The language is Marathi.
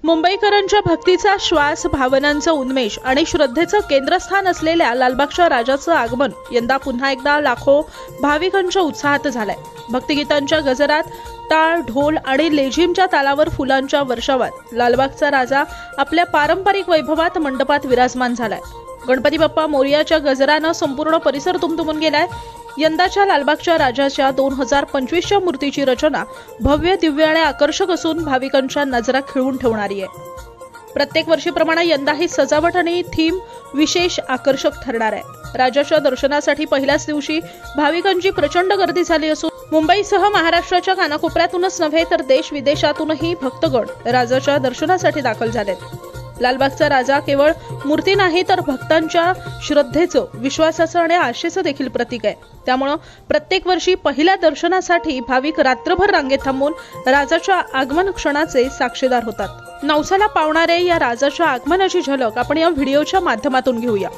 मुंबईकरांच्या भक्तीचा श्वास, भावनांचा उन्मेष आणि श्रद्धेचं केंद्रस्थान असलेल्या लालबागच्या राजाचं आगमन यंदा पुन्हा एकदा लाखो भाविकांच्या उत्साहात झालंय। भक्तिगीतांच्या गजरात, टाळ, ढोल आणि लेझिमच्या तालावर फुलांच्या वर्षावात लालबागचा राजा आपल्या पारंपरिक वैभवात मंडपात विराजमान झालाय। गणपती बाप्पा मोरयाच्या गजरानं संपूर्ण परिसर तुमतुमून गेलाय। यंदाच्या लालबागच्या राजाच्या 2025च्या मूर्तीची रचना भव्य, दिव्य आणि आकर्षक असून भाविकांच्या नजरा खिळवून ठेवणारी आहे। प्रत्येक वर्षीप्रमाणे यंदाही सजावट आणि थीम विशेष आकर्षक ठरणार आहे। राजाच्या दर्शनासाठी पहिल्याच दिवशी भाविकांची प्रचंड गर्दी झाली असून मुंबईसह महाराष्ट्राच्या कानाकोपऱ्यातूनच नव्हे तर देश विदेशातूनही भक्तगण राजाच्या दर्शनासाठी दाखल झालेत। लालबागचा राजा केवळ मूर्ती नाही तर भक्तांच्या श्रद्धेचं, विश्वासाचं आणि आशेचं देखील प्रतीक आहे। त्यामुळे प्रत्येक वर्षी पहिल्या दर्शनासाठी भाविक रात्रभर रांगेत थांबून राजाच्या आगमन क्षणाचे साक्षीदार होतात। नवसाला पावणारे या राजाच्या आगमनाची झलक आपण या व्हिडिओच्या माध्यमातून घेऊया।